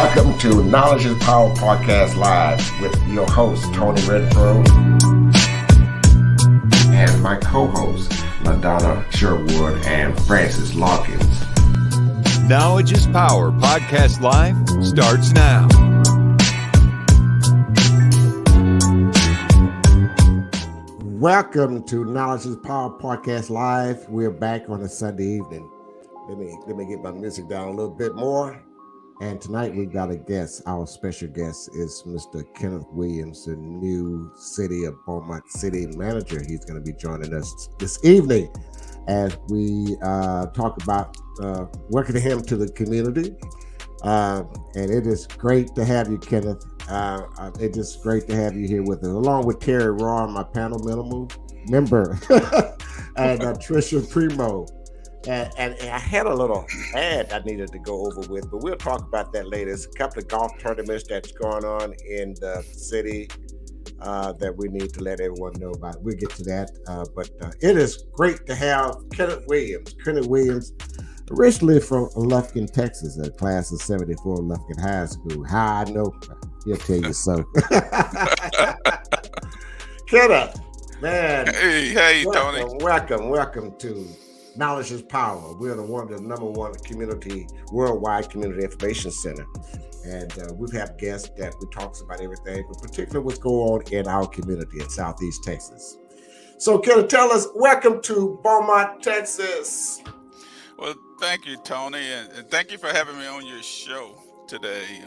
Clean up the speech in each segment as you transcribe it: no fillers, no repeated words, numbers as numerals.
Welcome to Knowledge is Power Podcast Live with your host, Tony Redfro, and my co-hosts, LaDonna Sherwood and Francis Lawkins. Knowledge is Power Podcast Live starts now. Welcome to Knowledge is Power Podcast Live. We're back on a Sunday evening. Let me get my music down a little bit more. And tonight we've got a guest. Our special guest is Mr. Kenneth Williams, the new city of Beaumont city manager. He's going to be joining us this evening as we talk about working him to the community. And it is great to have you, Kenneth. It is great to have you here with us, along with Terry Raw, my panel member, and Tricia Primo. And I had a little ad I needed to go over with, but we'll talk about that later. There's a couple of golf tournaments that's going on in the city that we need to let everyone know about. We'll get to that. But it is great to have Kenneth Williams. Kenneth Williams, originally from Lufkin, Texas, a class of 74, Lufkin High School. How I know? He'll tell you so. Kenneth, man. Hey, Tony. Welcome to Knowledge is Power. We're the number one worldwide community information center. And we've had guests that we talk about everything, but particularly what's going on in our community in Southeast Texas. So Kenneth, tell us, welcome to Beaumont, Texas. Well, thank you, Tony, and thank you for having me on your show today.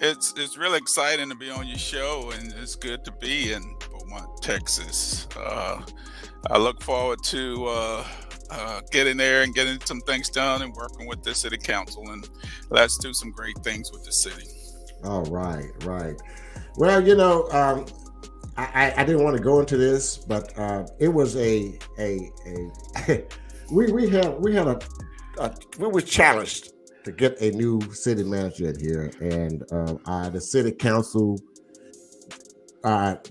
It's really exciting to be on your show, and it's good to be in Beaumont, Texas. I look forward to getting there and getting some things done and working with the city council, and let's do some great things with the city. All right. Well, you know, I didn't want to go into this, but it was we were challenged to get a new city manager here, and the city council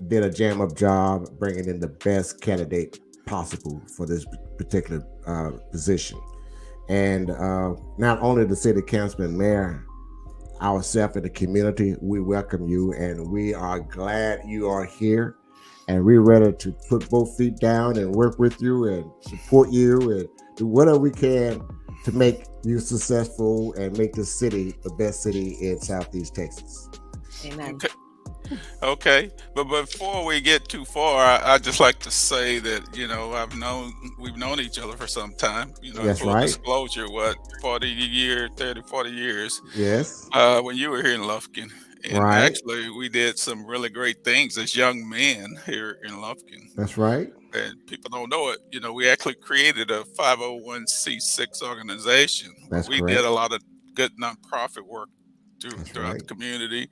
did a jam up job bringing in the best candidate possible for this particular position. And not only the city council and mayor, ourselves and the community, we welcome you, and we are glad you are here, and we're ready to put both feet down and work with you and support you and do whatever we can to make you successful and make this city the best city in Southeast Texas. Amen. Okay, but before we get too far, I'd just like to say that, you know, we've known each other for some time. You know, that's full right. Disclosure, 40 years. Yes. When you were here in Lufkin. And right. Actually, we did some really great things as young men here in Lufkin. That's right. And people don't know it. You know, we actually created a 501c6 organization. That's we correct. did a lot of good nonprofit work throughout right. the community.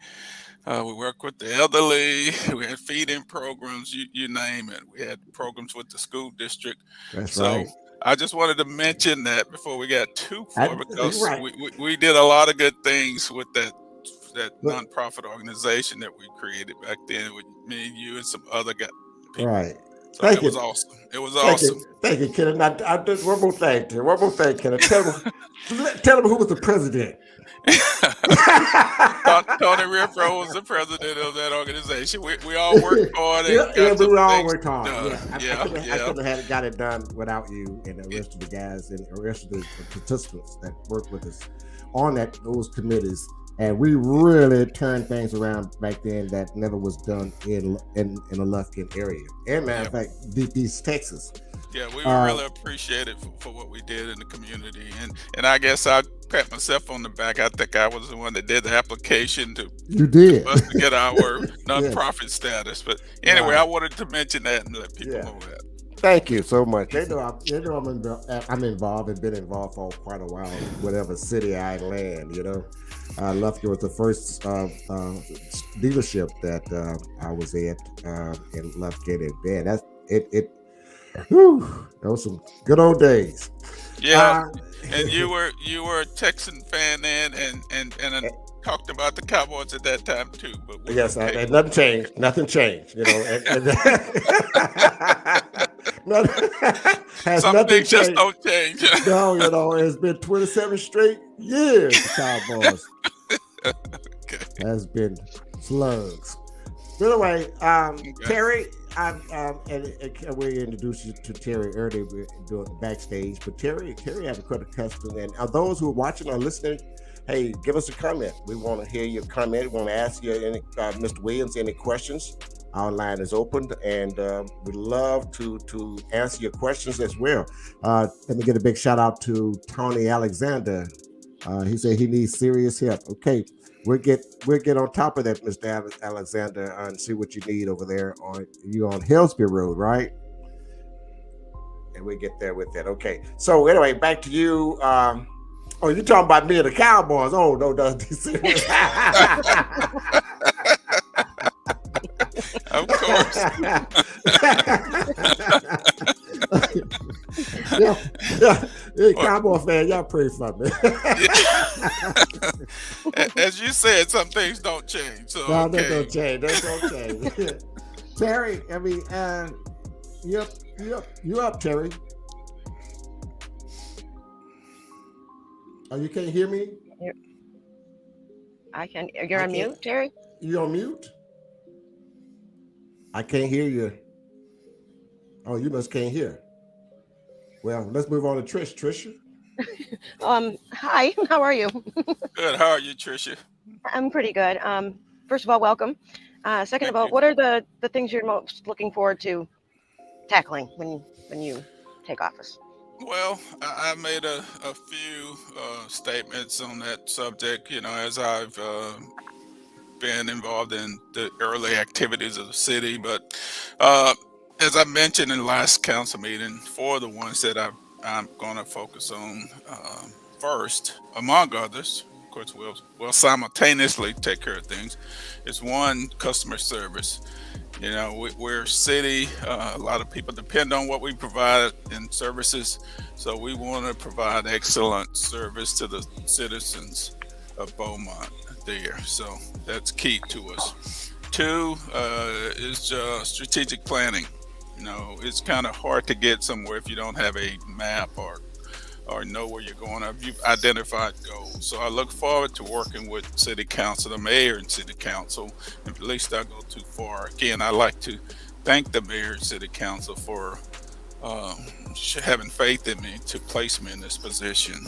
We worked with the elderly. We had feeding programs, you name it. We had programs with the school district. That's so right. I just wanted to mention that before we got too far, because right. we did a lot of good things with that nonprofit organization that we created back then with me and you and some other guys. Right. So it was awesome. It was awesome. Thank you, Kenneth. Now, I did one more thing, Kenneth. Tell them who was the president. Tony Redfro was the president of that organization. We all worked hard. We all worked hard. I couldn't have got it done without you and the rest of the guys and the rest of the participants that worked with us on those committees. And we really turned things around back then that never was done in the Lufkin area. And matter of fact, Deep East Texas. Yeah, we really appreciate it for what we did in the community. And I guess I pat myself on the back. I think I was the one that did the application to us to get our nonprofit status. But anyway, I wanted to mention that and let people know that. Thank you so much. They know I'm involved and been involved for quite a while, whatever city I land, you know. Lufkin was the first dealership that I was at in Lufkin, and man, that was some good old days. Yeah, and you were a Texan fan then, and talked about the Cowboys at that time too. But yes, and nothing changed. You know, some things just don't change. No, you know, it's been 27 straight years, the Cowboys. Okay. Has been slugs. By the way, Okay. Terry, and we introduced you to Terry earlier doing the backstage, but Terry have a question, and those who are watching or listening, hey, give us a comment. We want to hear your comment. We want to ask you, Mr. Williams, any questions. Our line is open, and we'd love to answer your questions as well. Let me get a big shout out to Tony Alexander. He said he needs serious help. Okay, we'll get on top of that, Mr. Alexander, and see what you need over there on Hillsby Road, right? And we get there with that. Okay. So anyway, back to you. Oh, you talking about me and the Cowboys? Oh no, no, serious. Of course. yeah. Hey, Cowboy fan, y'all pray for me. As you said, some things don't change. So No, okay. they don't change. They don't change. Terry, I mean, you up, Terry? Oh, you can't hear me? I can. You're on mute, Terry? You on mute? I can't hear you. Oh, you must can't hear. Well, let's move on to Trish. Trisha? Hi, how are you? Good. How are you, Tricia? I'm pretty good. First of all, welcome. Second Thank of all, you. what are the things you're most looking forward to tackling when you take office? Well, I made a few statements on that subject, as I've been involved in the early activities of the city. But as I mentioned in the last council meeting, four of the ones that I'm going to focus on first, among others, of course, we'll simultaneously take care of things, is one, customer service. We're a city. A lot of people depend on what we provide in services. So we want to provide excellent service to the citizens of Beaumont there. So that's key to us. Two is strategic planning. It's kind of hard to get somewhere if you don't have a map or know where you're going. You've identified goals. So I look forward to working with City Council, the mayor and City Council. If at least I go too far. Again, I like to thank the mayor and City Council for having faith in me to place me in this position.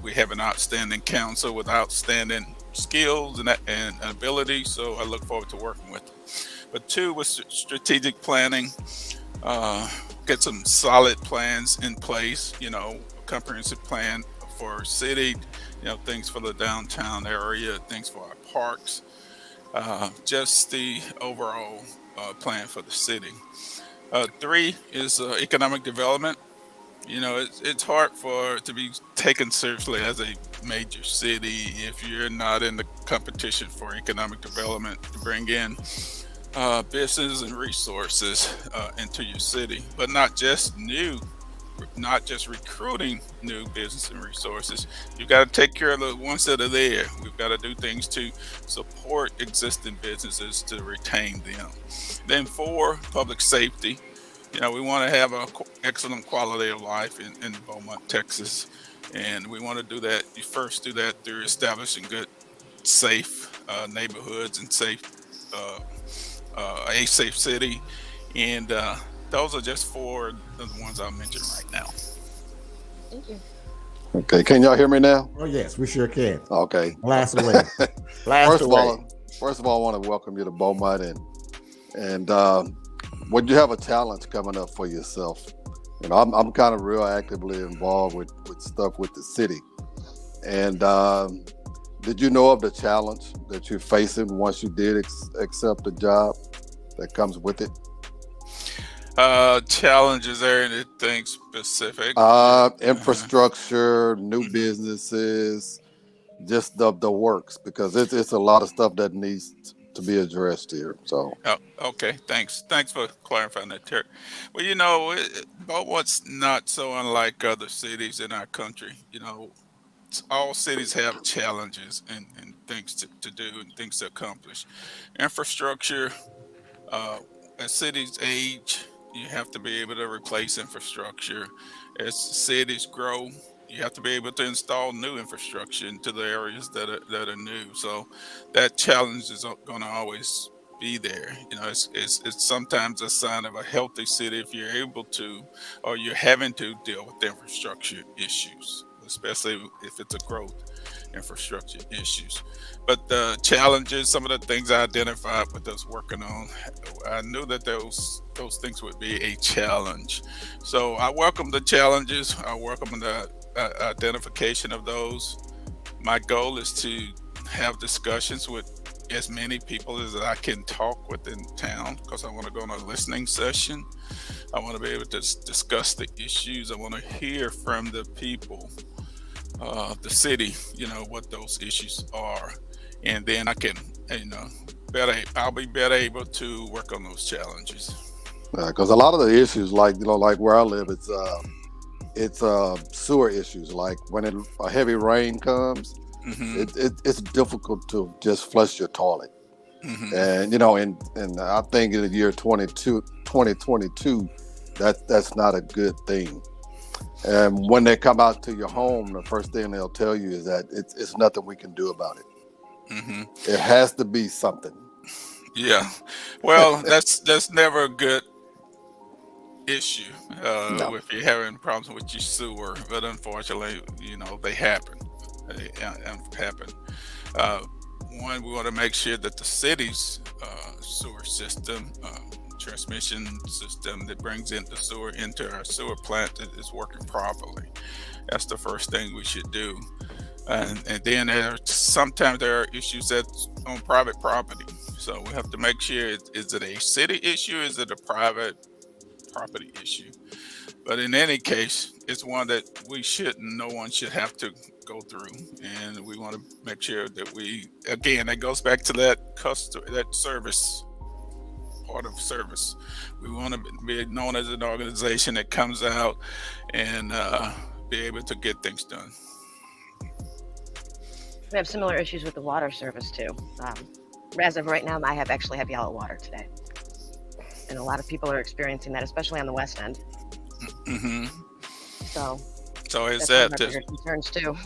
We have an outstanding council with outstanding skills and ability, so I look forward to working with them. But two was strategic planning. Get some solid plans in place, comprehensive plan for city, things for the downtown area, things for our parks, just the overall plan for the city. Three is economic development. It's hard to be taken seriously as a major city if you're not in the competition for economic development to bring in business and resources into your city, but not just recruiting new business and resources. You've got to take care of the ones that are there. We've got to do things to support existing businesses to retain them. Then four, public safety. We want to have an excellent quality of life in Beaumont, Texas. And we want to do that. You first do that through establishing good, safe neighborhoods and a safe city. And those are just four of the ones I'll mention right now. Thank you. Okay, can y'all hear me now? Oh yes, we sure can. Okay. Blast away. Blast away. First of all, I want to welcome you to Beaumont, and would you have a challenge coming up for yourself? I'm kind of real actively involved with stuff with the city, and did you know of the challenge that you're facing once you did accept the job that comes with it? Challenges there, anything specific? Infrastructure, new businesses, just the works, because it's a lot of stuff that needs to be addressed here. So okay, thanks for clarifying that, Terry. Well, Beaumont's not so unlike other cities in our country. All cities have challenges and things to do and things to accomplish. Infrastructure, as cities age, you have to be able to replace infrastructure. As cities grow, You have to be able to install new infrastructure into the areas that are new. So that challenge is going to always be there. It's sometimes a sign of a healthy city if you're able to, or you're having to deal with infrastructure issues, especially if it's a growth infrastructure issues. But the challenges, some of the things I identified with us working on, I knew that those things would be a challenge. So I welcome the challenges. I welcome the identification of those. My goal is to have discussions with as many people as I can talk with in town, because I want to go on a listening session. I want to be able to discuss the issues. I want to hear from the people, the city, what those issues are, and then I can, I'll be better able to work on those challenges. Because a lot of the issues, like where I live, it's sewer issues. Like when a heavy rain comes, it's difficult to just flush your toilet. And and I think in the year 2022, that's not a good thing. And when they come out to your home, the first thing they'll tell you is that it's nothing we can do about it. It has to be something. Yeah, well, that's never a good issue No. if you're having problems with your sewer, but unfortunately, they happen. They happen. One, we want to make sure that the city's sewer system, transmission system that brings in the sewer into our sewer plant is working properly. That's the first thing we should do. And then sometimes there are issues that's on private property. So we have to make sure, is it a city issue? Is it a private property issue? But in any case, it's one that no one should have to go through. And we want to make sure that that goes back to that service, part of service. We want to be known as an organization that comes out and be able to get things done. We have similar issues with the water service too. As of right now, I actually have yellow water today, and a lot of people are experiencing that, especially on the west end. So is that's that one of our bigger concerns too?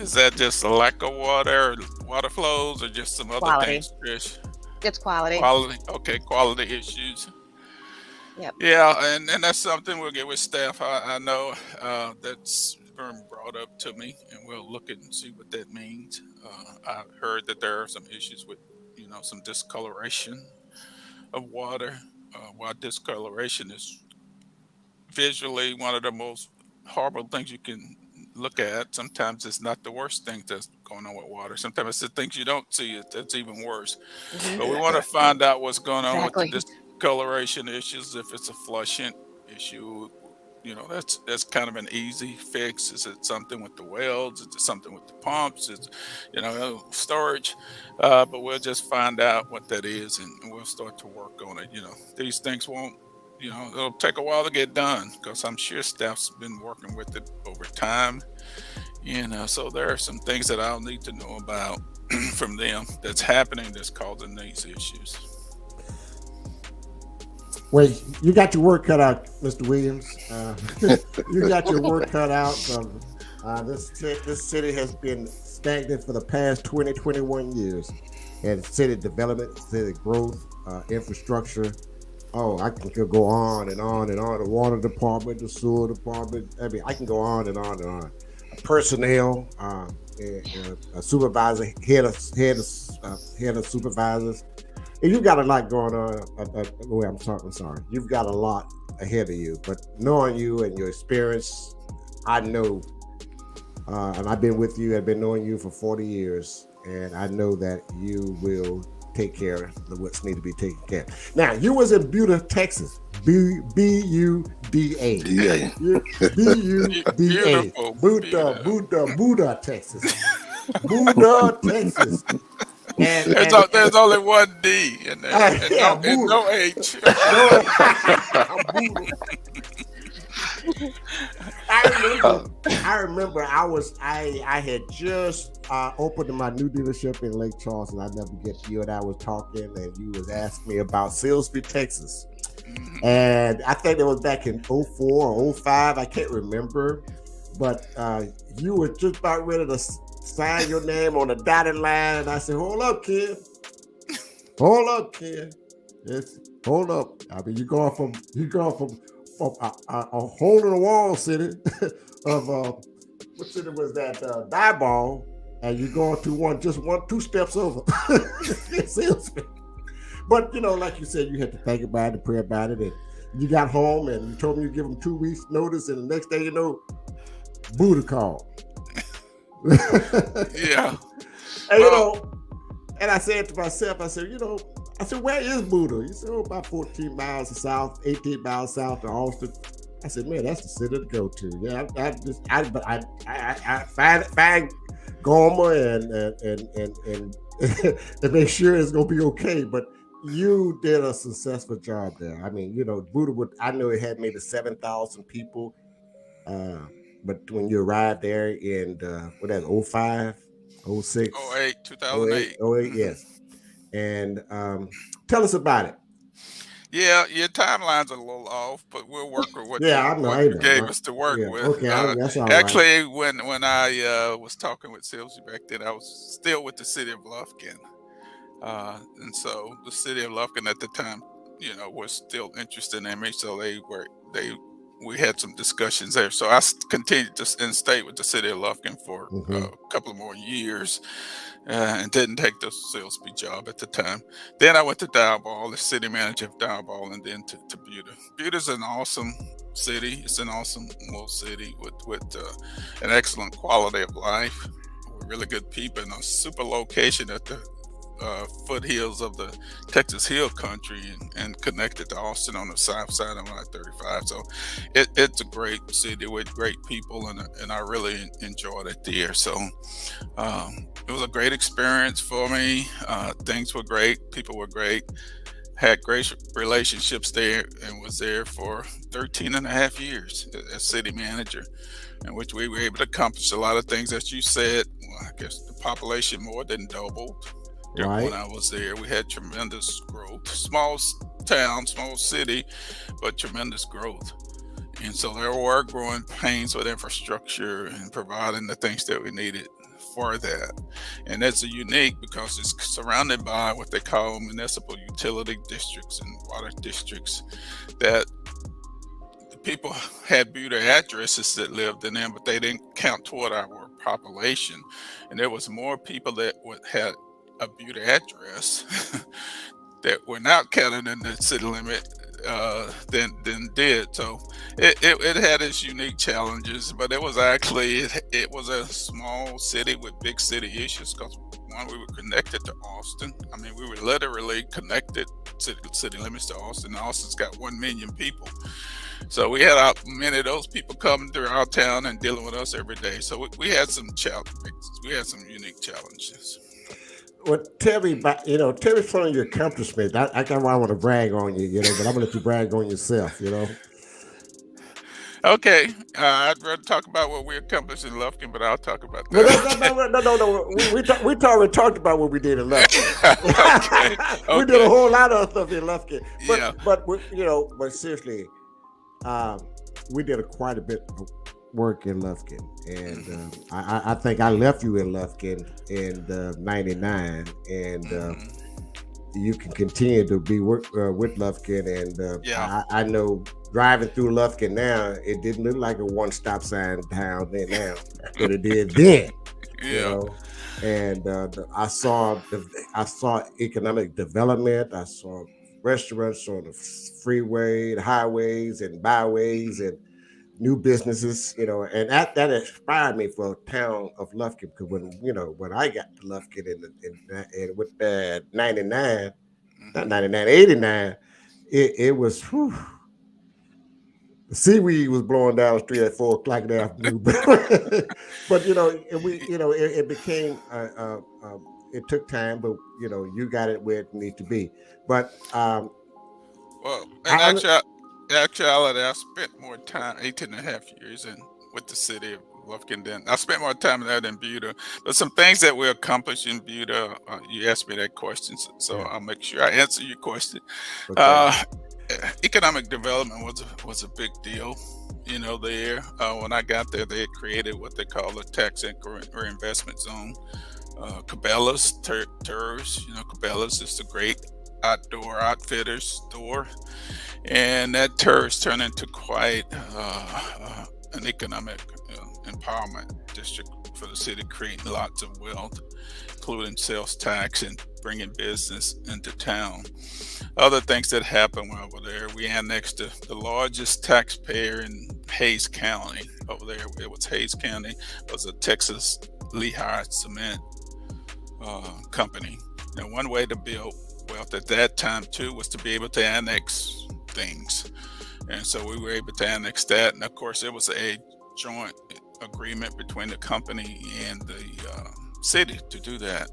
Is that just a lack of water flows, or just some other Quality. things, Trish? It's quality. Quality issues. Yep. Yeah, and that's something we'll get with staff. I know that's been brought up to me, and we'll look at and see what that means. I heard that there are some issues with, some discoloration of water. While discoloration is visually one of the most horrible things you can look at, sometimes it's not the worst thing that's going on with water. Sometimes it's the things you don't see that's even worse. But we want to find out what's going on with the discoloration issues. If it's a flushing issue, that's kind of an easy fix. Is it something with the welds? Is it something with the pumps? Is storage? But we'll just find out what that is, and we'll start to work on it. These things won't. It'll take a while to get done, because I'm sure staff's been working with it over time. So there are some things that I'll need to know about from them that's happening that's causing these issues. Well, you got your work cut out, Mr. Williams. You got your work cut out. This city has been stagnant for the past 21 years. And city development, city growth, infrastructure. Oh, I can go on and on and on. The water department, the sewer department. I can go on and on and on. Personnel, a supervisor, head of supervisors. And you've got a lot going on. I'm sorry. You've got a lot ahead of you. But knowing you and your experience, I know, and I've been with you. I've been knowing you for 40 years, and I know that you will take care of what's needed to be taken care of. Now, you was in Buda, Texas. Buda. Buda, Texas. Buda, Texas. And there's only one D in there, and no H. I remember I had just opened my new dealership in Lake Charles, and I never get you and I was talking, and you was asking me about Silsbee, Texas. And I think it was back in 04 or 05, I can't remember. but you were just about ready to sign your name on the dotted line, and I said, "Hold up, kid. Hold up, kid. Yes, hold up. I mean, you're going from a hole in the wall city of what city was that? Dieball, and you're going to just two steps over. But like you said, you had to think about it, pray about it, and you got home and you told me you give them 2 weeks notice, and the next thing you know, Buddha called. Yeah. And and I said to myself, I said, where is Buddha? He said, about 14 miles south, 18 miles south of Austin. I said, man, that's the city to go to. Yeah, I find Goma and make sure it's gonna be okay. But you did a successful job there. I mean, Buddha I know it had maybe 7,000 people. But when you arrived there in what that 05, 06, 08, 2008. 08, yes. And tell us about it. Yeah, your timeline's a little off, but we'll work with what Yeah, you gave us to work with. Okay, that's all actually, right. when I was talking with Sylvie back then, I was still with the city of Lufkin. And so the city of Lufkin at the time, was still interested in me. So we had some discussions there. So I continued to stay with the city of Lufkin for a couple of more years. And didn't take the Salisbury job at the time. Then I went to Diabol, the city manager of Diabol, and then to Buda. Buda's an awesome city. It's an awesome little city with an excellent quality of life, with really good people, and a super location at the foothills of the Texas Hill Country and connected to Austin on the south side of I-35. So it's a great city with great people, and I really enjoyed it there. So it was a great experience for me. Things were great. People were great. Had great relationships there, and was there for 13 and a half years as city manager, in which we were able to accomplish a lot of things. As you said, I guess the population more than doubled. Right. When I was there, we had tremendous growth. Small town, small city, but tremendous growth. And so there were growing pains with infrastructure and providing the things that we needed for that. And that's unique because it's surrounded by what they call municipal utility districts and water districts, that the people had Buda addresses that lived in them, but they didn't count toward our population. And there was more people that had a Buda address that were not counted in the city limit than did. So it had its unique challenges, but it was actually it was a small city with big city issues, because one, we were connected to Austin. I mean, we were literally connected to the city limits to Austin. Austin's got 1 million people. So we had many of those people coming through our town and dealing with us every day. So we had some challenges. We had some unique challenges. Well, tell me some of your accomplishments. I kind of want to brag on you, but I'm gonna let you brag on yourself, Okay, I'd rather talk about what we accomplished in Lufkin, but I'll talk about that. We talked about what we did in Lufkin. Okay. We did a whole lot of stuff in Lufkin, but but seriously, we did quite a bit of work in Lufkin, and I think I left you in Lufkin in '99, and you can continue to be with Lufkin, and I know driving through Lufkin now, it didn't look like a one-stop sign town then now, but it did then. And I saw economic development. I saw restaurants on the freeway, the highways, and byways, and new businesses, and that inspired me for a town of Lufkin, because when I got to Lufkin in with 99, not 99, 89, it was whew, the seaweed was blowing down the street at 4 o'clock in the afternoon. But it became it took time, but you got it where it needs to be. But well, in actuality, I spent more time, 18 and a half years with the city of Lufkin. Then I spent more time there than Buda. But some things that we accomplished in Buda, you asked me that question, so I'll make sure I answer your question. Okay. Economic development was a big deal. there. When I got there, they had created what they call a tax increment reinvestment zone. Cabela's Tours, Cabela's is a great outdoor outfitters store, and that tours turned into quite an economic empowerment district for the city, creating lots of wealth, including sales tax and bringing business into town. Other things that happened while we were there, we annexed the largest taxpayer in Hayes County over there. It was Hayes County, was a Texas Lehigh cement company. Now, one way to build wealth at that time too was to be able to annex things, and so we were able to annex that. And of course, it was a joint agreement between the company and the city to do that.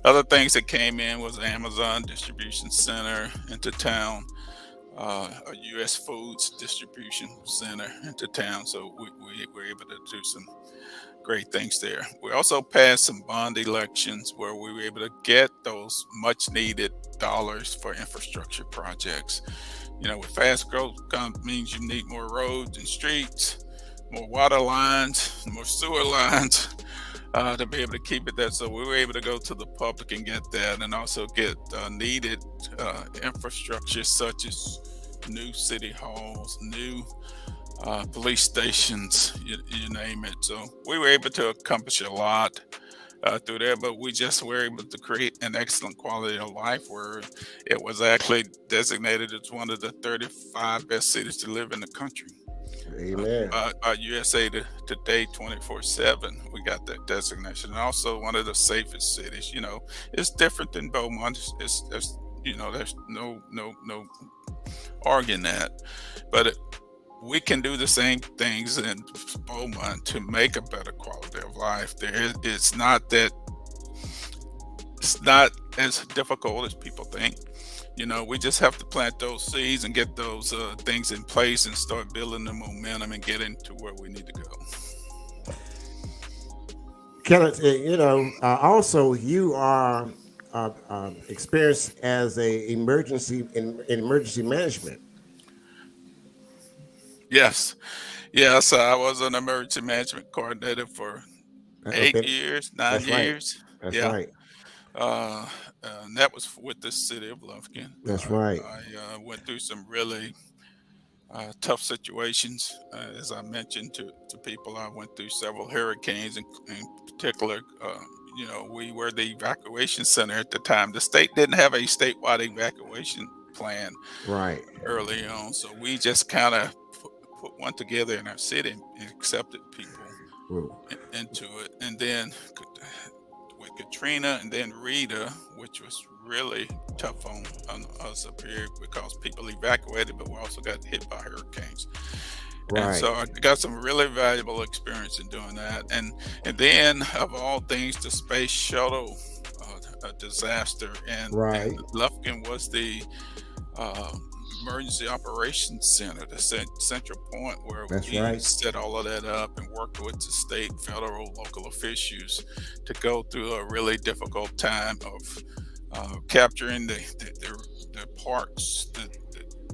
Other things that came in was Amazon distribution center into town, a U.S. Foods distribution center into town. So we were able to do some great things there. We also passed some bond elections where we were able to get those much needed dollars for infrastructure projects. With fast growth means you need more roads and streets, more water lines, more sewer lines to be able to keep it there. So we were able to go to the public and get that, and also get needed infrastructure such as new city halls, new police stations, you name it. So we were able to accomplish a lot through there, but we just were able to create an excellent quality of life where it was actually designated as one of the 35 best cities to live in the country. Amen. By USA Today 24/7, we got that designation, and also one of the safest cities. It's different than Beaumont. There's no arguing that, but we can do the same things in Beaumont to make a better quality of life. It's not as difficult as people think. We just have to plant those seeds and get those things in place and start building the momentum and getting to where we need to go. Kenneth, also you are experienced as a emergency management. Yes, I was an emergency management coordinator for 8 years, 9 That's right. years. That's Yeah. right. And that was with the city of Lufkin. That's right. I went through some really tough situations. As I mentioned to people, I went through several hurricanes, in particular. We were the evacuation center at the time. The state didn't have a statewide evacuation plan Right. early on, so we just kind of put one together in our city and accepted people into it. And then with Katrina and then Rita, which was really tough on us up here because people evacuated, but we also got hit by hurricanes. Right. And so I got some really valuable experience in doing that. And then, of all things, the space shuttle disaster, and Lufkin was the emergency operations center, the central point where we set all of that up and worked with the state, federal, local officials to go through a really difficult time of capturing the parts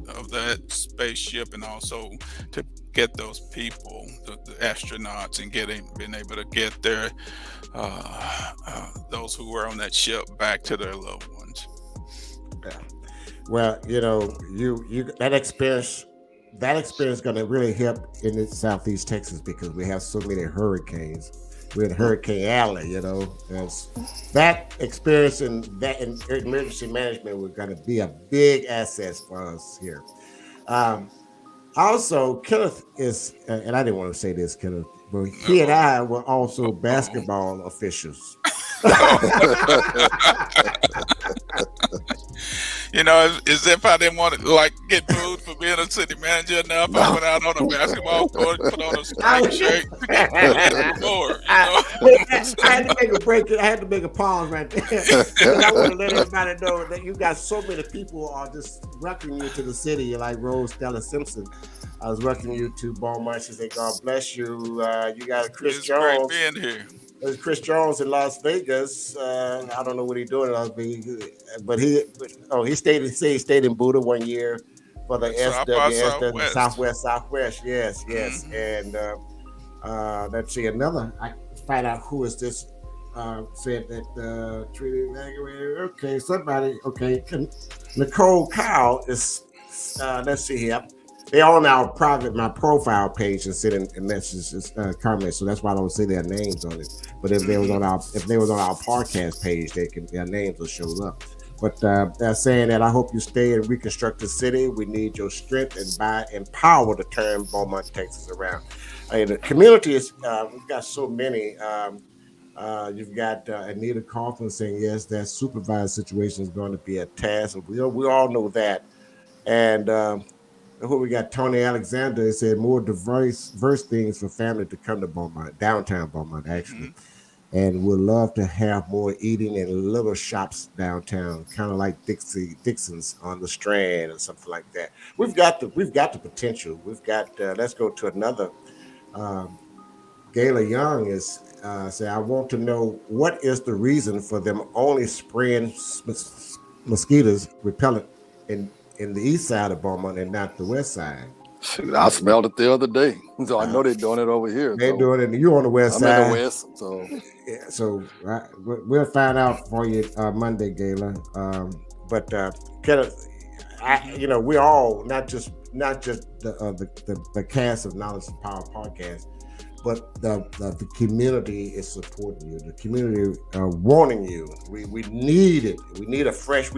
of that spaceship, and also to get those people, the astronauts, and being able to get their those who were on that ship back to their loved ones. Yeah. Well, you that experience is going to really help in Southeast Texas because we have so many hurricanes. We're in Hurricane Alley, that experience and that in emergency management was going to be a big asset for us here. Also, Kenneth is, and I didn't want to say this, Kenneth, but he and I were also basketball officials. As if I didn't want to get booed for being a city manager enough. I went out on a basketball court, put on a striped shirt, I had to make a break. I had to make a pause right there. I want to let everybody know that you got so many people are just welcoming you to the city, like Rose Stella Simpson. I was welcoming you to Beaumont. She said, "God bless you." You got Chris Jones. Great being here. There's Chris Jones in Las Vegas. I don't know what he's doing in Las Vegas, but he stayed in Buddha one year. for the South by SWSW, Southwest. Southwest. Yes, yes. Hmm. And let's see another. I find out who is this. Said that treaty evacuated. Okay, somebody. Okay, Nicole Kyle is. Let's see here. They all now private my profile page and send in messages, comments. So that's why I don't see their names on it. But if they was on our podcast page, their names will show up. But they're saying that I hope you stay and reconstruct the city. We need your strength and power to turn Beaumont, Texas around. The community is. We've got so many. You've got Anita Kaufman saying yes, that supervised situation is going to be a task. We all know that. And who we got? Tony Alexander said more diverse things for family to come to Beaumont, downtown Beaumont, actually. And would love to have more eating and little shops downtown, kind of like Dixon's on the Strand or something like that. We've got the potential. We've got. Let's go to another. Gayla Young is say, I want to know what is the reason for them only spraying mosquitoes repellent in the east side of Beaumont and not the west side. Shoot, I smelled it the other day, so I know they're doing it over here. They're doing it. You're on the west side. I'm in the west, so yeah, so we'll find out for you Monday, Gayla. But Kenneth, we all not just the cast of Knowledge and Power podcast, but the community is supporting you. The community wanting you. We need it. We need fresh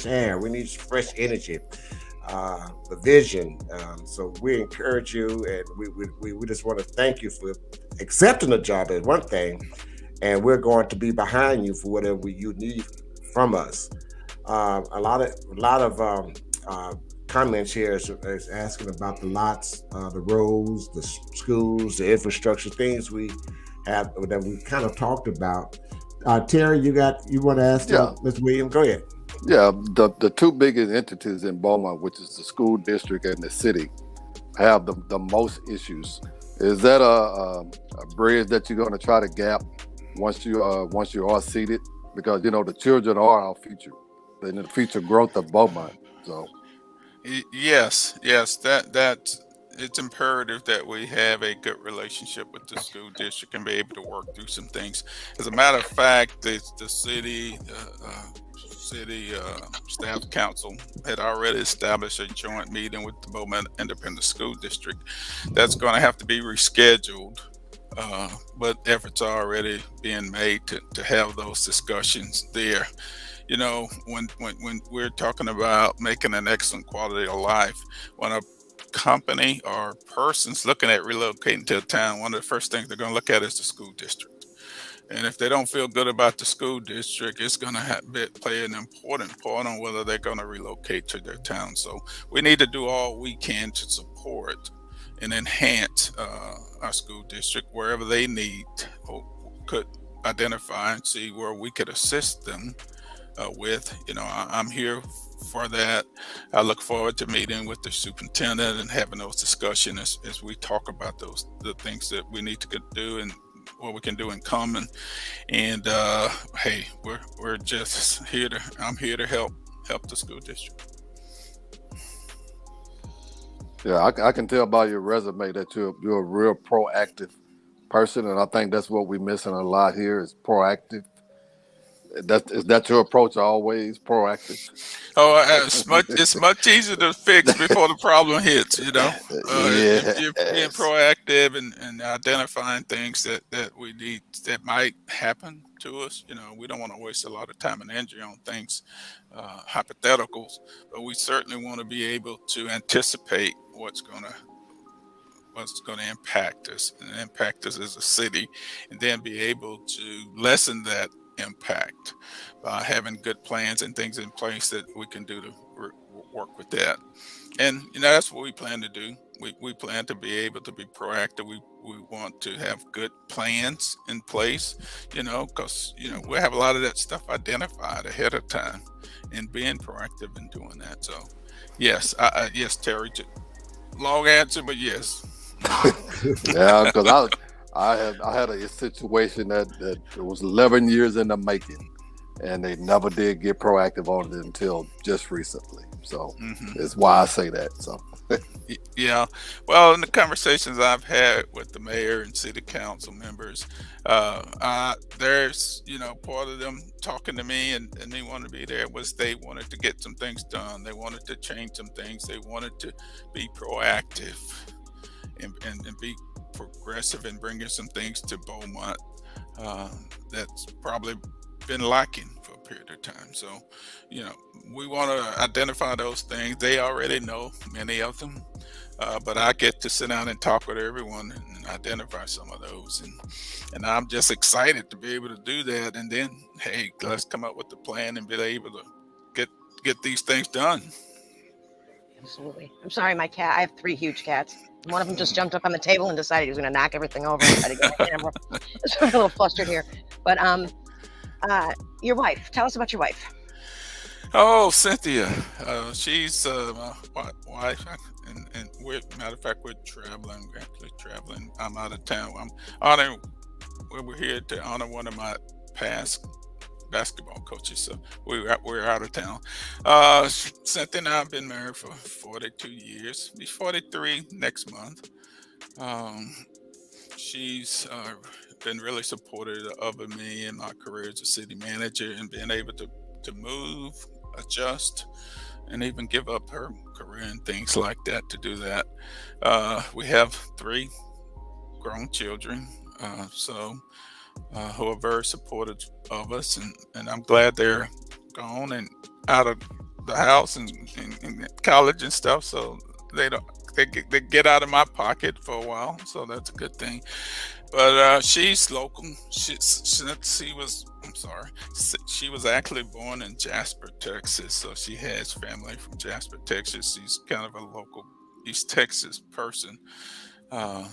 air. We need fresh energy. The vision. So we encourage you, and we just want to thank you for accepting the job as one thing, and we're going to be behind you for whatever you need from us. A lot of comments here is asking about the lots, the roads, the schools, the infrastructure, things we have that we kind of talked about. Terry, you want to ask Mr. Williams? Go ahead. Yeah, the two biggest entities in Beaumont, which is the school district and the city, have the most issues. Is that a bridge that you're going to try to gap once you are seated? Because the children are our future, and the future growth of Beaumont. So. Yes, that it's imperative that we have a good relationship with the school district and be able to work through some things. As a matter of fact, the city staff council had already established a joint meeting with the Beaumont Independent School District. That's going to have to be rescheduled, but efforts are already being made to have those discussions there. When we're talking about making an excellent quality of life, when a company or person's looking at relocating to a town, one of the first things they're going to look at is the school district. And if they don't feel good about the school district, it's going to play an important part on whether they're going to relocate to their town. So we need to do all we can to support and enhance our school district wherever they need or could identify and see where we could assist them with. I'm here for that. I look forward to meeting with the superintendent and having those discussions as we talk about the things that we need to do and what we can do in common. And hey, we're just here I'm here to help the school district. Yeah, I can tell by your resume that you're a real proactive person, and I think that's what we're missing a lot here is proactive. Is that your approach? Always proactive. Oh, it's much easier to fix before the problem hits. If you're being proactive and identifying things that we need that might happen to us. We don't want to waste a lot of time and energy on things, hypotheticals, but we certainly want to be able to anticipate what's going to impact us as a city, and then be able to lessen that impact by having good plans and things in place that we can do to work with that. And that's what we plan to do. We plan to be able to be proactive. We want to have good plans in place, because we have a lot of that stuff identified ahead of time, and being proactive in doing that. So yes, yes, Terry, long answer, but yes. Yeah, because I had a situation that was 11 years in the making, and they never did get proactive on it until just recently. So Hmm. it's why I say that. So Yeah. Well, in the conversations I've had with the mayor and city council members, there's, part of them talking to me and me wanting to be there was they wanted to get some things done. They wanted to change some things. They wanted to be proactive and be progressive and bringing some things to Beaumont that's probably been lacking for a period of time. So, you know, we want to identify those things. They already know many of them, but I get to sit down and talk with everyone and identify some of those. And I'm just excited to be able to do that. And then, hey, let's come up with the plan and be able to get these things done. Absolutely. I'm sorry, my cat. I have 3 huge cats. One of them just jumped up on the table and decided he was going to knock everything over and try to get on camera. So I'm a little flustered here. But your wife. Tell us about your wife. Oh, Cynthia, she's my wife, and matter of fact, we're traveling. We're actually traveling. I'm out of town. We're here to honor one of my past basketball coaches, so we're out of town. Cynthia and I have been married for 42 years. Be 43 next month. She's been really supportive of me in my career as a city manager and being able to move, adjust, and even give up her career and things like that to do that. We have 3 grown children, who are very supportive of us, and I'm glad they're gone and out of the house and college and stuff, so they don't they get out of my pocket for a while, so that's a good thing. But she's local. She was actually born in Jasper, Texas, so she has family from Jasper, Texas. She's kind of a local East Texas person. Uh,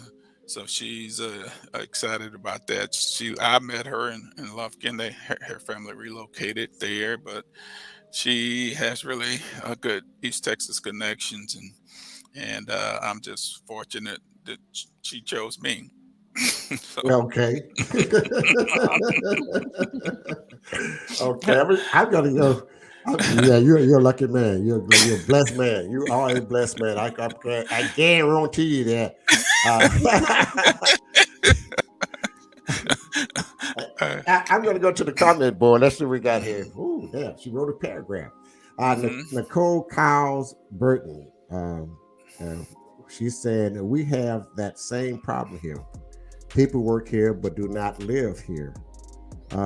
so she's excited about that. I met her in Lufkin. Her family relocated there, but she has really good East Texas connections, and I'm just fortunate that she chose me. So, Okay. Okay. I'm gonna go. Yeah, you're a lucky man. You're a blessed man. You are a blessed man. I guarantee you that. I'm going to go to the comment board. Let's see what we got here. Ooh, yeah, she wrote a paragraph. mhm. Nicole Cowles Burton. Uh, she's saying we have that same problem here. People work here but do not live here.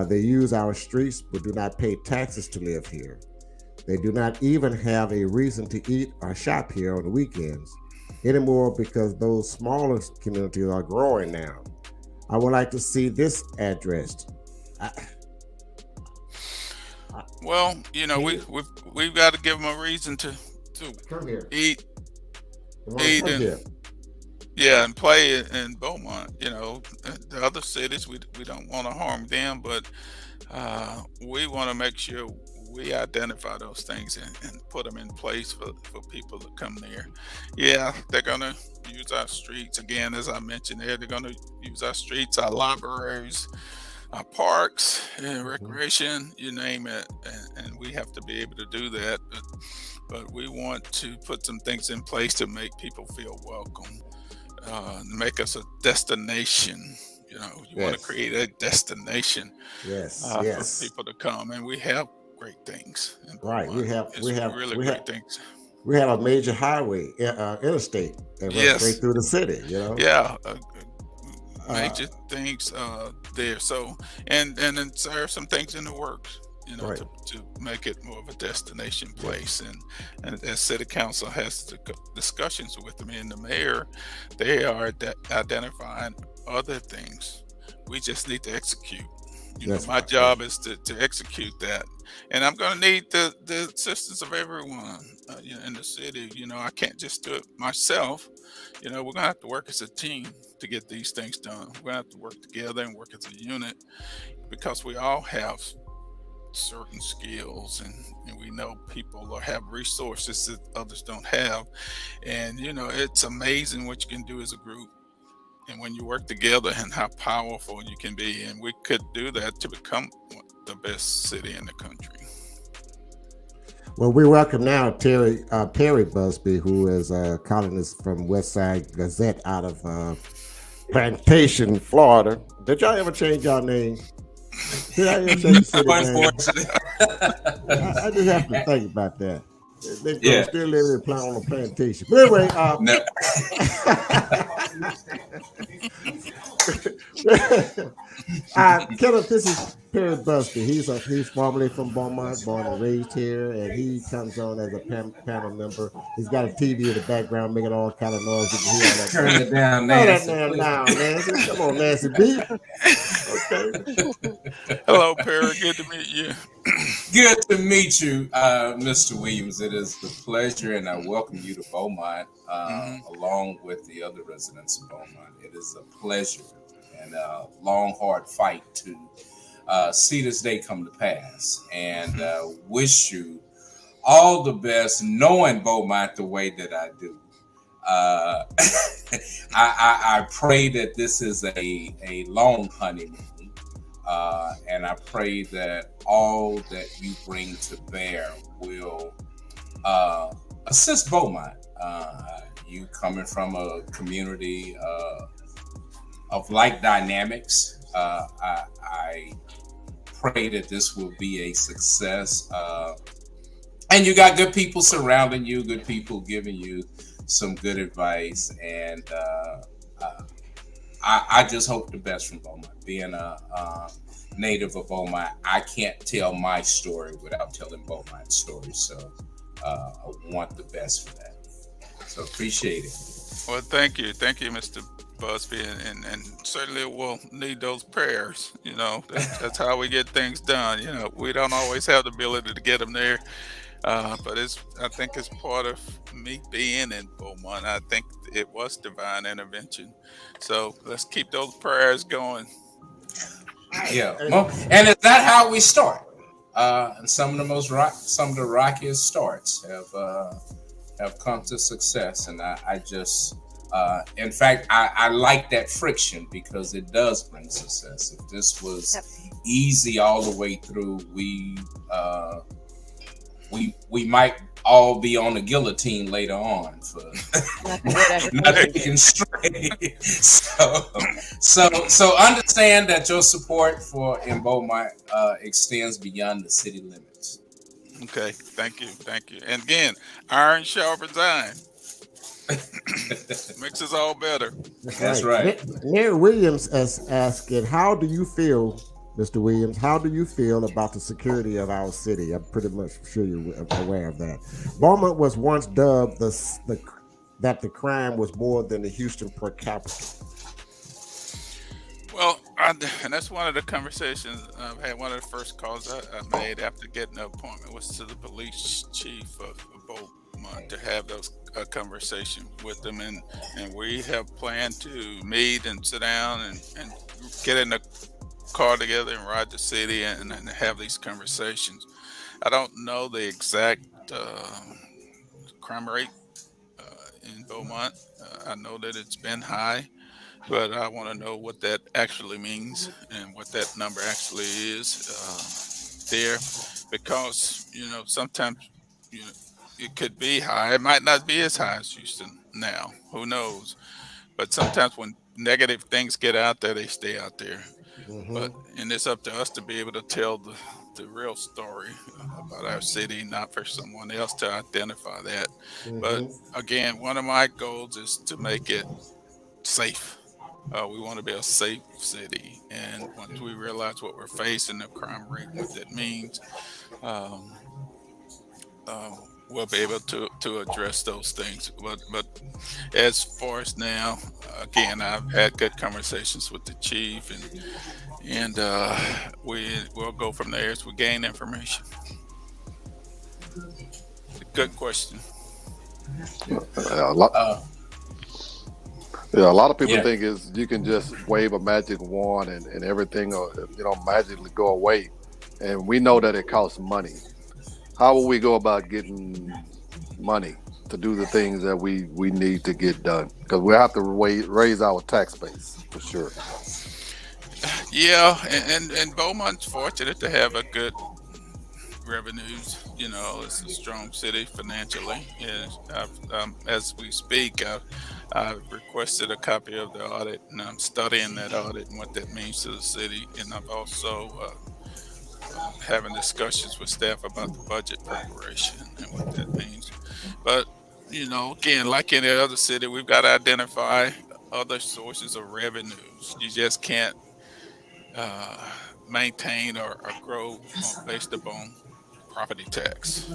They use our streets but do not pay taxes to live here. They do not even have a reason to eat or shop here on the weekends anymore because those smaller communities are growing now. I would like to see this addressed. I, Well, Can we've got to give them a reason to come here. eat I want to eat come and here. and play in Beaumont. The other cities we don't want to harm them, but we want to make sure we identify those things and put them in place for people to come there. Yeah, they're gonna use our streets again, as I mentioned there. They're gonna use our streets, our libraries, our parks, and Mhm. recreation, you name it, and we have to be able to do that. But we want to put some things in place to make people feel welcome, make us a destination. You want to Yes, create a destination yes, for yes. people to come, and we have great things in Right. We Beaumont. have we It's have really we have great things. we have a major highway, interstate that runs straight Yes, through the city. yeah, Uh, major things there. So, and then there are some things in the works. right. To make it more of a destination Yes. place, and as city council has discussions with me and the mayor, they are identifying other things. We just need to execute. Yes. My job is to execute that, and I'm going to need the assistance of everyone in the city. I can't just do it myself. We're going to have to work as a team to get these things done. We're going to have to work together and work as a unit because we all have certain skills, and we know people or have resources that others don't have. And it's amazing what you can do as a group and when you work together and how powerful you can be. And we could do that to become the best city in the country. Well, we welcome now Perry Busby, who is a columnist from Westside Gazette out of Plantation, Florida. Did y'all ever change y'all name? Did I ever change the city name? Unfortunately. I just have to think about that. They're Yeah. still living on a plantation. But anyway, No. Kenneth, this is Perry Busby. He's formerly from Beaumont, born and raised here, and he comes on as a panel member. He's got a TV in the background making all kind of noise. You can hear all that. Turn it down, Turn Nancy. that damn down, Nancy. Come on, Nancy B. Okay. Hello, Perry. Good to meet you. Good to meet you, Mr. Williams. It is a pleasure, and I welcome you to Beaumont, along with the other residents of Beaumont. It is a pleasure and a long, hard fight to see this day come to pass, and wish you all the best, knowing Beaumont the way that I do. I pray that this is a long honeymoon. And I pray that all that you bring to bear will assist Beaumont. You coming from a community of like dynamics, I pray that this will be a success. And you got good people surrounding you, good people giving you some good advice, and I just hope the best from Beaumont. Being a native of Beaumont, I can't tell my story without telling Beaumont's story. So I want the best for that. So appreciate it. Well, thank you, Mr. Busby, and certainly we'll need those prayers. You know, that's how we get things done. You know, we don't always have the ability to get them there. But I think it's part of me being in Beaumont. I think it was divine intervention. So let's keep those prayers going. Yeah, well, and is that how we start? And some of the rockiest starts have come to success, and I just, in fact, I like that friction because it does bring success. If this was easy all the way through, we might all be on the guillotine later on for not being straight. So understand that your support in Beaumont extends beyond the city limits. Okay, thank you. And again, iron sharpens iron. Makes us all better. That's right. Mary Williams is asking, how do you feel, Mr. Williams, how do you feel about the security of our city? I'm pretty much sure you're aware of that. Beaumont was once dubbed that the crime was more than the Houston per capita. Well, and that's one of the conversations I've had. One of the first calls I made after getting an appointment was to the police chief of Beaumont to have those conversation with them, and we have planned to meet and sit down and get in the car together and ride the city and have these conversations. I don't know the exact crime rate in Beaumont. I know that it's been high, but I want to know what that actually means and what that number actually is there, because sometimes it could be high. It might not be as high as Houston now. Who knows? But sometimes when negative things get out there, they stay out there. And it's up to us to be able to tell the real story about our city, not for someone else to identify that. But again, one of my goals is to make it safe. We want to be a safe city, and once we realize what we're facing, the crime rate, what that means, we'll be able to address those things. But as far as now, again, I've had good conversations with the chief, and we'll go from there as we gain information. Good question. A lot of people think is you can just wave a magic wand and everything will magically go away, and we know that it costs money. How will we go about getting money to do the things that we need to get done? Because we have to raise our tax base for sure. Yeah, and Beaumont's fortunate to have a good revenues. You know, it's a strong city financially. And as we speak, I've requested a copy of the audit, and I'm studying that audit and what that means to the city. And I've also having discussions with staff about the budget preparation and what that means. But you know, again, like any other city, we've got to identify other sources of revenues. You just can't uh, maintain or grow based upon property tax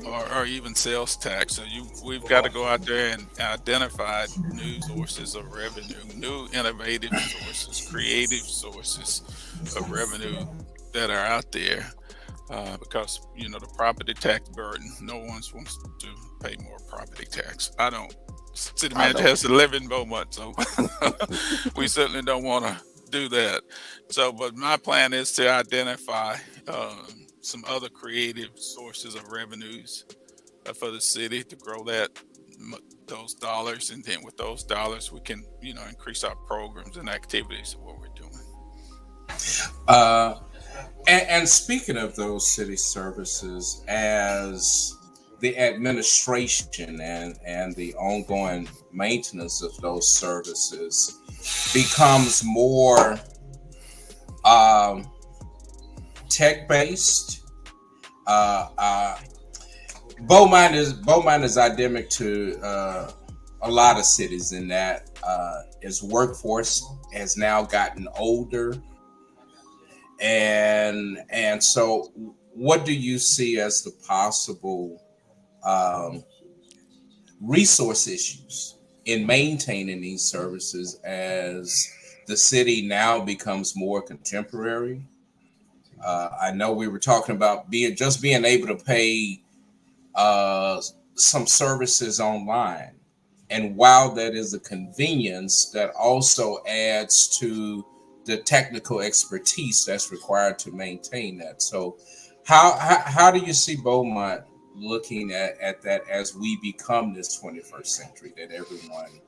or even sales tax. So we've got to go out there and identify new sources of revenue, new innovative sources, creative sources of revenue that are out there. Because you know the property tax burden, no one wants to pay more property tax. I don't. City manager has to live in Beaumont, so we certainly don't want to do that. So, but my plan is to identify some other creative sources of revenues for the city to grow those dollars, and then with those dollars, we can increase our programs and activities of what we're doing. And speaking of those city services, as the administration and the ongoing maintenance of those services becomes more tech-based, Beaumont is endemic to a lot of cities in that its workforce has now gotten older. And so what do you see as the possible resource issues in maintaining these services as the city now becomes more contemporary? I know we were talking about being able to pay some services online. And while that is a convenience, that also adds to the technical expertise that's required to maintain that. So how do you see Beaumont looking at that as we become this 21st century that everyone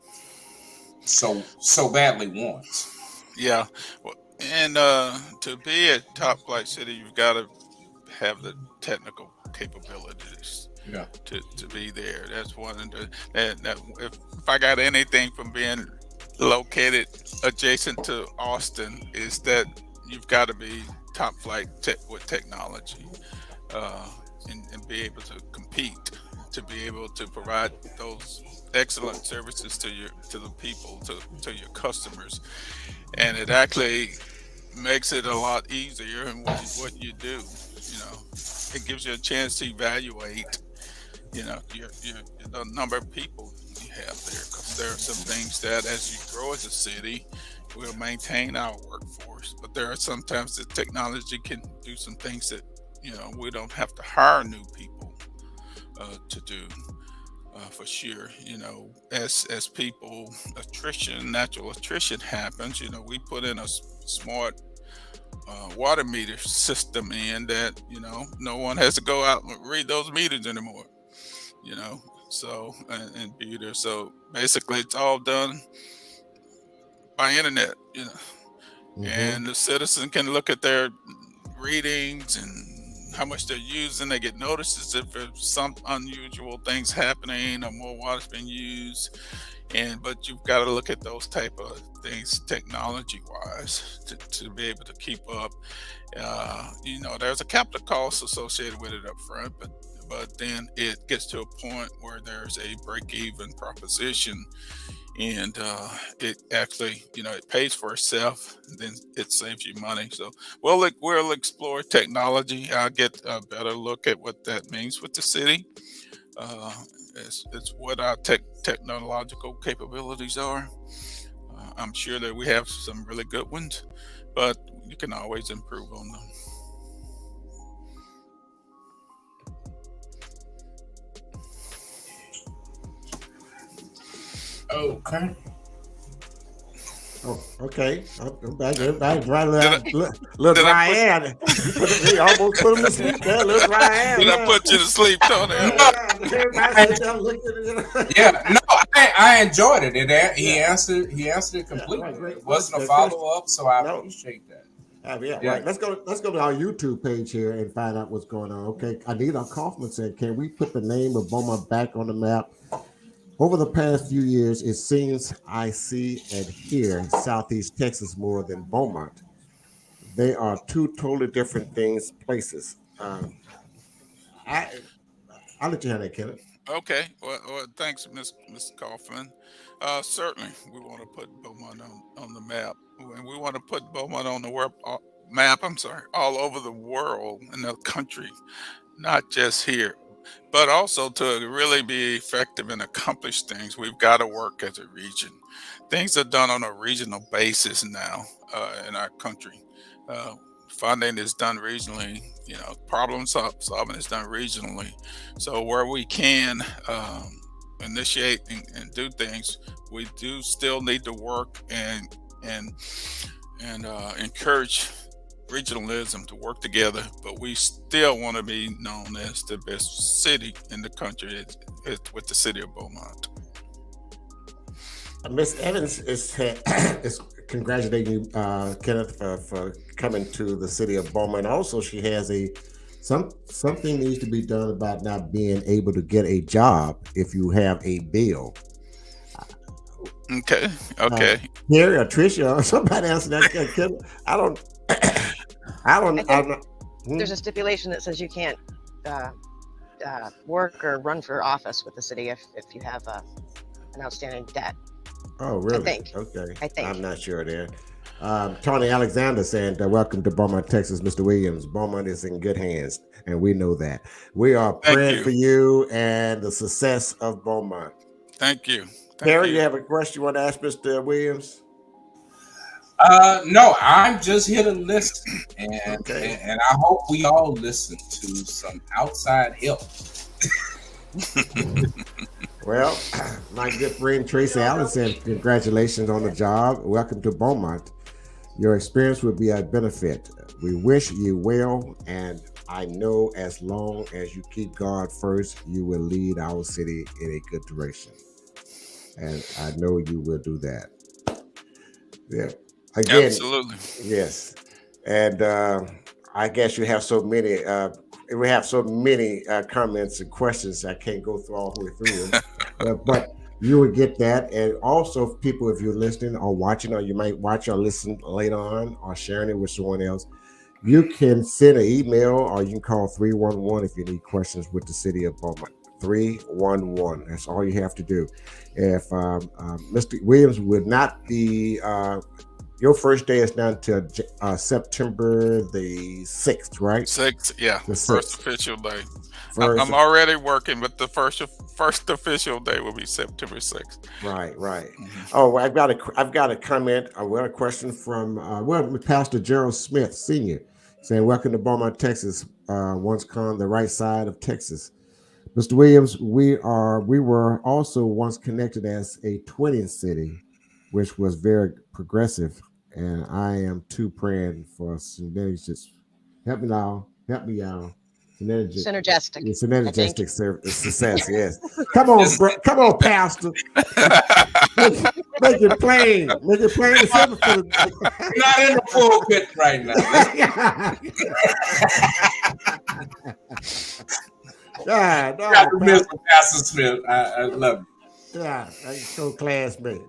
so badly wants? Yeah, and to be a top flight city, you've got to have the technical capabilities. Yeah. To be there. That's one of the if I got anything from being located adjacent to Austin is that you've got to be top flight with technology and be able to compete, to be able to provide those excellent services to the people, to your customers, and it actually makes it a lot easier in what you do. It gives you a chance to evaluate the number of people you have there, because there are some things that as you grow as a city, we'll maintain our workforce, but there are sometimes that technology can do some things that we don't have to hire new people to do for sure. As people natural attrition happens, we put in a smart water meter system in that no one has to go out and read those meters anymore. So and be there. So basically, it's all done by internet. And the citizen can look at their readings and how much they're using. They get notices if there's some unusual things happening or more water's been used. But you've got to look at those type of things technology wise to be able to keep up. There's a capital cost associated with it up front, but then it gets to a point where there's a break-even proposition, and it actually, it pays for itself. Then it saves you money. So we'll explore technology. I'll get a better look at what that means with the city. It's what our technological capabilities are. I'm sure that we have some really good ones, but you can always improve on them. Okay. Oh, okay. I'm back. Everybody's right. Little dry air. He almost put him to sleep there. Little dry air. Did I put you to sleep, Tony? Yeah, no, I enjoyed it. He answered it completely. Right, great It wasn't a question. follow up, so I No. appreciate that. Yeah, Yeah. right. Let's go to our YouTube page here and find out what's going on. Okay, Anita Kaufman said, "Can we put the name of Beaumont back on the map? Over the past few years, it seems I see and hear Southeast Texas more than Beaumont. They are two totally different things, places." I I'll let you have that, Kenneth. Okay. Well, thanks, Miss Kaufman. Certainly, we want to put Beaumont on the map, and we want to put Beaumont on the map. I'm sorry, all over the world in the country, not just here. But also to really be effective and accomplish things, we've got to work as a region. Things are done on a regional basis now in our country. Uh, Funding is done regionally. Problem solving is done regionally. So where we can initiate and do things, we do still need to work and encourage regionalism to work together, but we still want to be known as the best city in the country with the city of Beaumont. Miss Evans is congratulating you, Kenneth, for coming to the city of Beaumont. Also, she has something needs to be done about not being able to get a job if you have a bill. Okay. Here, or Tricia, or somebody else that Kenneth. I don't. There's a stipulation that says you can't work or run for office with the city if you have an outstanding debt. Oh, really? I think. Okay. I think. I'm not sure there. Tony Alexander saying, welcome to Beaumont, Texas, Mr. Williams. Beaumont is in good hands, and we know that. We are praying for you and the success of Beaumont. Thank you. Harry, you have a question you want to ask Mr. Williams? No, I'm just here to listen, and I hope we all listen to some outside help. Well, my good friend Tracy Allen said, congratulations on the job. Welcome to Beaumont. Your experience will be a benefit. We wish you well, and I know as long as you keep God first, you will lead our city in a good direction. And I know you will do that. Yeah. Again, absolutely. Yes. And I guess you have so many we have so many comments and questions. I can't go through all the way through them. But you will get that. And also, people, if you're listening or watching, or you might watch or listen later on or sharing it with someone else, you can send an email or you can call 311 if you need questions with the city of Beaumont. 311. That's all you have to do. If Mr. Williams would not be your first day is not until September the 6th, right? 6th, yeah. The first official day. I'm already working, but the first official day will be September 6th. Right. Mm-hmm. Oh, I've got a comment. I got a question from Pastor Gerald Smith Sr. saying, "Welcome to Beaumont, Texas. Once called the right side of Texas. Mr. Williams, we were also once connected as a twinning city, which was very progressive. And I am too praying for synergistic. Help me out. Synergistic success. Yes. Come on, Pastor. Make it plain. Make it plain and simple. Not in the pulpit right now. Pastor Smith. I love you. Yeah, that's so classmate.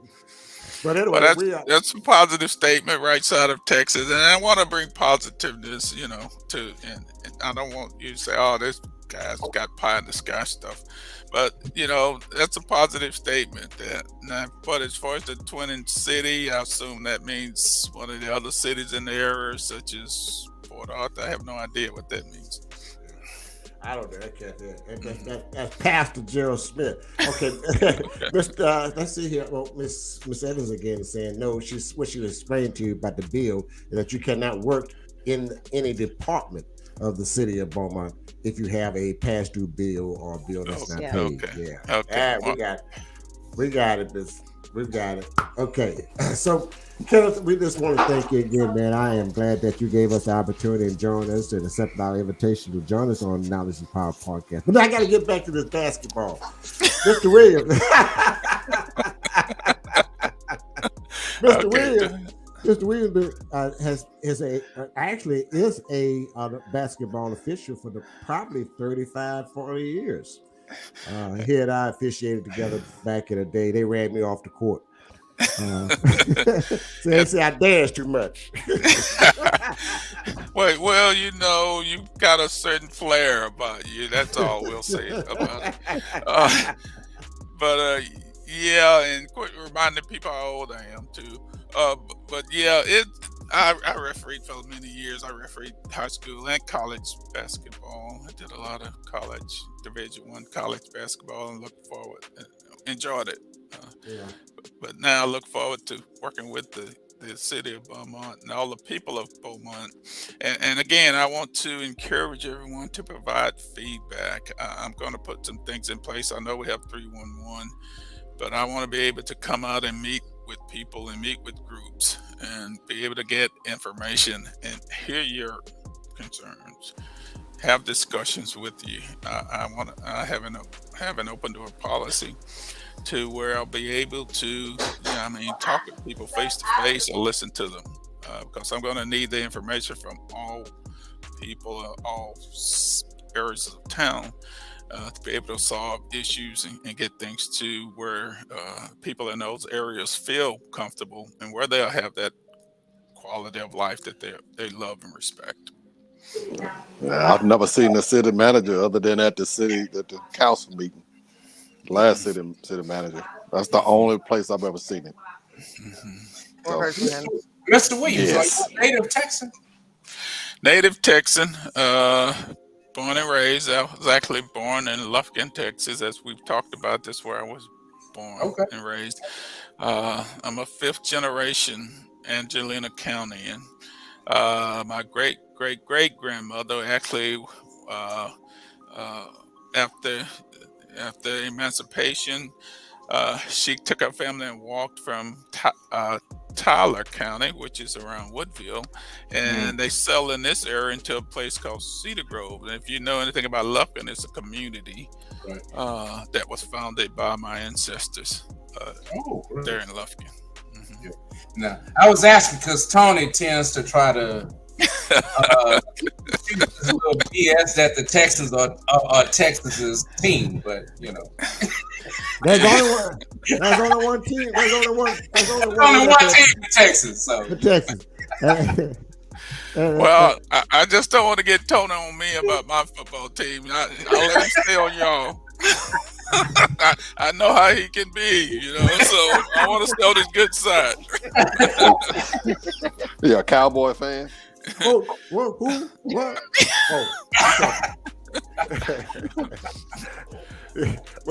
But anyway, that's a positive statement, right side of Texas, and I want to bring positiveness, to, and I don't want you to say, "Oh, this guy's got pie in the sky stuff," but that's a positive statement. But as far as the twinning city, I assume that means one of the other cities in the area, such as Port Arthur. I have no idea what that means. I don't know. I can't do it. That's Pastor Gerald Smith. Okay, let's see here. Well, Miss Evans again is saying no. What she was explaining to you about the bill is that you cannot work in any department of the city of Beaumont if you have a past due bill or a bill that's not paid. Okay. Yeah. Okay. We got it. We've got it. Okay. So, Kenneth, we just want to thank you again, man. I am glad that you gave us the opportunity and joined us and accepted our invitation to join us on Knowledge and Power podcast. But I got to get back to this basketball. Mr. Williams. Mr. Okay. Williams. Mr. Williams actually is a basketball official for probably 35, 40 years. He and I officiated together back in the day. They ran me off the court. So they say I dance too much. Well, you've got a certain flair about you. That's all we'll say about it. Yeah, and quit reminding people how old I am too. But yeah, I refereed for many years. I refereed high school and college basketball. I did a lot of college Division I college basketball and enjoyed it. Yeah. But now I look forward to working with the city of Beaumont and all the people of Beaumont. And again, I want to encourage everyone to provide feedback. I'm going to put some things in place. I know we have 311, but I want to be able to come out and meet with people and meet with groups and be able to get information and hear your concerns, have discussions with you. I have an open door policy to where I'll be able to, talk with people face to face or listen to them, because I'm going to need the information from all people, all areas of town, to be able to solve issues and get things to where people in those areas feel comfortable and where they'll have that quality of life that they love and respect. Yeah, I've never seen the city manager other than at the council meeting. Last city manager. That's the only place I've ever seen him. So, Mr. Williams, yes. are you a native Texan? Native Texan, born and raised. I was actually born in Lufkin, Texas, as we've talked about. This where I was born and raised. I'm a fifth generation Angelina County, and my great grandmother actually, after emancipation, she took her family and walked from Tyler County, which is around Woodville, and they settled in this area into a place called Cedar Grove. And if you know anything about Lufkin, it's a community that was founded by my ancestors there in Lufkin. Mm-hmm. Yeah. Now, I was asking because Tony tends to try to shoot this little BS that the Texans are Texas's team, but There's only one team. There's only one team in Texas. So the Texans. Well, I just don't want to get Tony on me about my football team. I'll let him stay on y'all. I know how he can be, so I want to stay on his good side. Yeah, a Cowboy fan. Who? What? Well,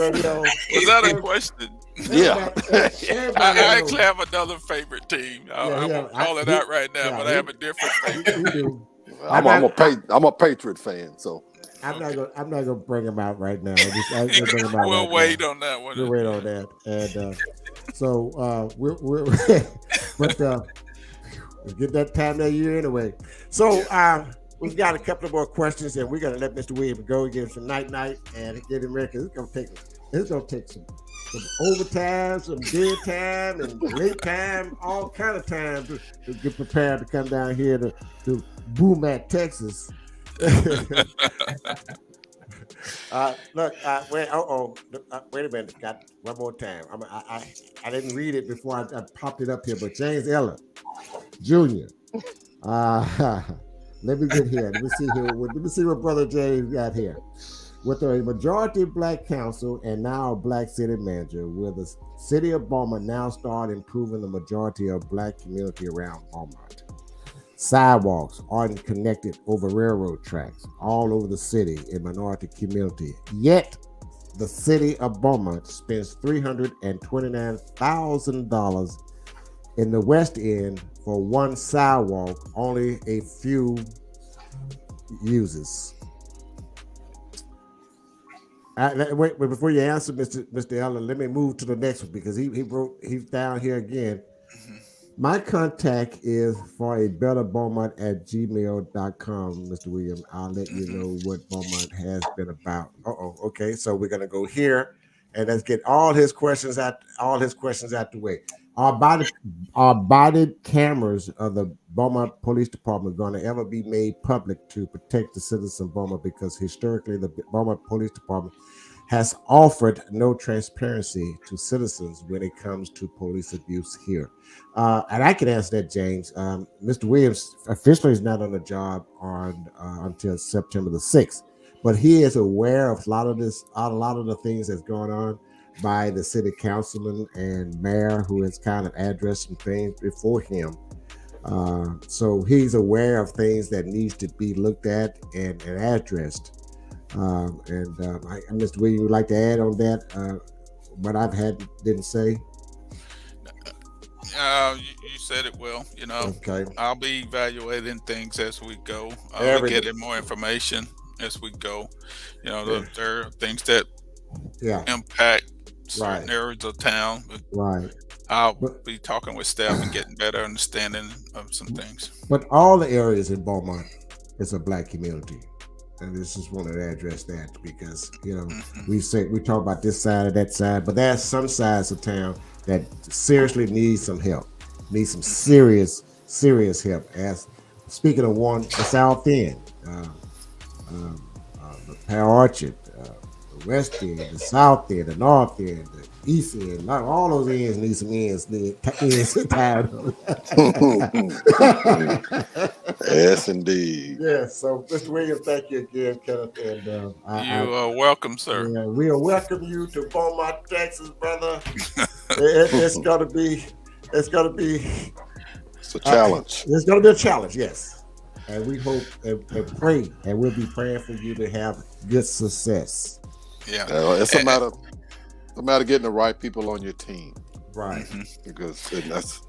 was that a question? Yeah. I actually have another favorite team. I won't call it out right now, but I have a different favorite. I'm a Patriot fan, so I'm not gonna bring him out right now. We'll wait on that one. We'll wait on that, and so we'll get that time that year anyway. So we've got a couple of more questions, and we're gonna let Mr. Williams go and give him some night and get him ready because it's gonna take some overtime, some dead time, and late time, all kind of time to get prepared to come down here to Beaumont, Texas. Look, wait a minute. Got one more time. I didn't read it before I popped it up here, but James Eller Jr. Let me get here. Let me see what Brother James got here. With a majority black council and now a black city manager, will the city of Beaumont now start improving the majority of black community around Beaumont? Sidewalks aren't connected over railroad tracks all over the city in minority community. Yet, the city of Beaumont spends $329,000 in the West End for one sidewalk only a few uses. Wait, but before you answer, Mr. Allen, let me move to the next one because he's down here again. Mm-hmm. My contact is for a better Beaumont at gmail.com, Mr. Williams. I'll let you know what Beaumont has been about. Okay. So we're gonna go here and let's get all his questions out the way. Our body cameras of the Beaumont Police Department going to ever be made public to protect the citizens of Beaumont, because historically the Beaumont Police Department has offered no transparency to citizens when it comes to police abuse here. And I can answer that, James. Mr. Williams officially is not on the job until September the 6th, but he is aware of a lot of the things that's going on by the city councilman and mayor, who has kind of addressed some things before him. So he's aware of things that needs to be looked at and addressed. Mr. Williams, would like to add on that, what didn't say? You said it well. Okay. I'll be evaluating things as we go. We're getting more information as we go. There are things that impact certain areas of town. But right. I'll be talking with staff and getting better understanding of some things. But all the areas in Beaumont is a Black community. And this just wanted to address that, because we talk about this side or that side, but there's some sides of town that seriously need some help, need some serious help. As speaking of one, the South End, the Pear Orchard, the West End, the South End, the North End, the East End, all those ends need some ends tied up. Yes, indeed. Yes. So, Mr. Williams, thank you again, Kenneth. And you are welcome, sir. Yeah, we'll welcome you to Beaumont, Texas, brother. It's gonna be it's a challenge. It's gonna be a challenge, yes. And we hope and pray, and we'll be praying for you to have good success. Yeah, it's a matter of getting the right people on your team, right? Because that's.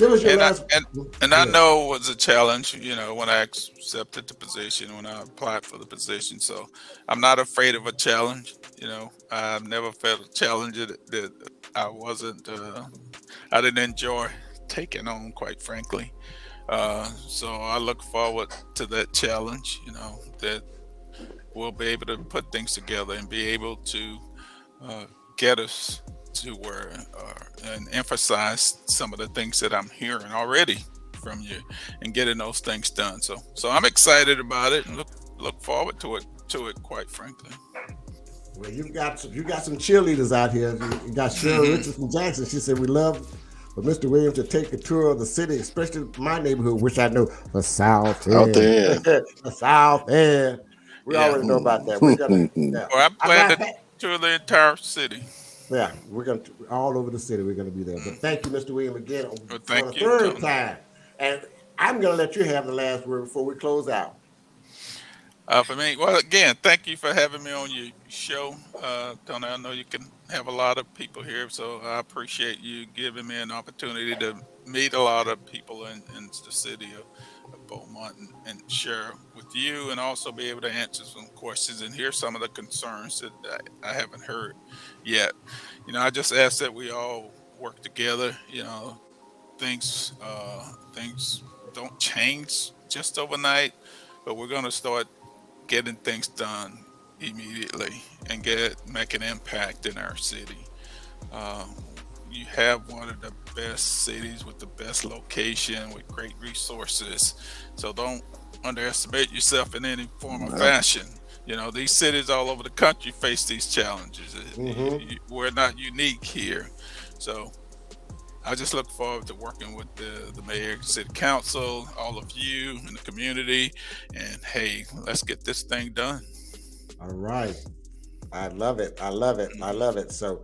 I know it was a challenge, when I accepted the position, when I applied for the position. So I'm not afraid of a challenge. I've never felt a challenge that I wasn't, I didn't enjoy taking on, quite frankly. So I look forward to that challenge, that we'll be able to put things together and be able to get us to where and emphasize some of the things that I'm hearing already from you and getting those things done. So I'm excited about it and look forward to it, quite frankly. Well, you got some cheerleaders out here. You got Cheryl Richards from Jackson. She said we love for Mr. Williams to take a tour of the city, especially my neighborhood, which I know, the South End. The South End. We already know about that. We're gonna. Well, I plan to tour the entire city. Yeah, we're going to all over the city. We're going to be there. But thank you, Mr. Williams, again for the third time. And I'm going to let you have the last word before we close out. For me, well, again, thank you for having me on your show, Tony. I know you can have a lot of people here, so I appreciate you giving me an opportunity to meet a lot of people in the city of Beaumont and share with you, and also be able to answer some questions and hear some of the concerns that I haven't heard yet. I just ask that we all work together. Things don't change just overnight, but we're going to start getting things done immediately and make an impact in our city. You have one of the best cities with the best location with great resources, so don't underestimate yourself in any form or fashion. These cities all over the country face these challenges. We're not unique here, so I just look forward to working with the mayor, city council, all of you in the community, and hey, let's get this thing done. All right. I love it. So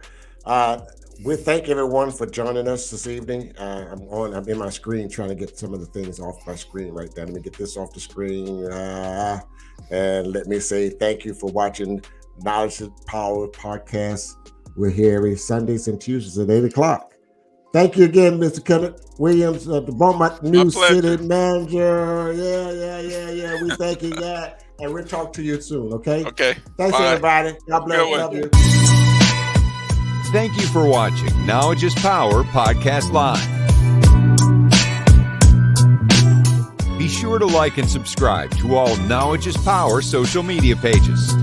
we thank everyone for joining us this evening. I'm in my screen trying to get some of the things off my screen right now. Let me get this off the screen. And let me say thank you for watching Knowledge is Power podcast. We're here every Sundays and Tuesdays at 8 o'clock. Thank you again, Mr. Kenneth Williams, the Beaumont New City Manager. Yeah. We thank you, and we'll talk to you soon, okay? Okay. Thanks, everybody. God bless. Love you. Thank you for watching Knowledge is Power Podcast Live. Be sure to like and subscribe to all Knowledge is Power social media pages.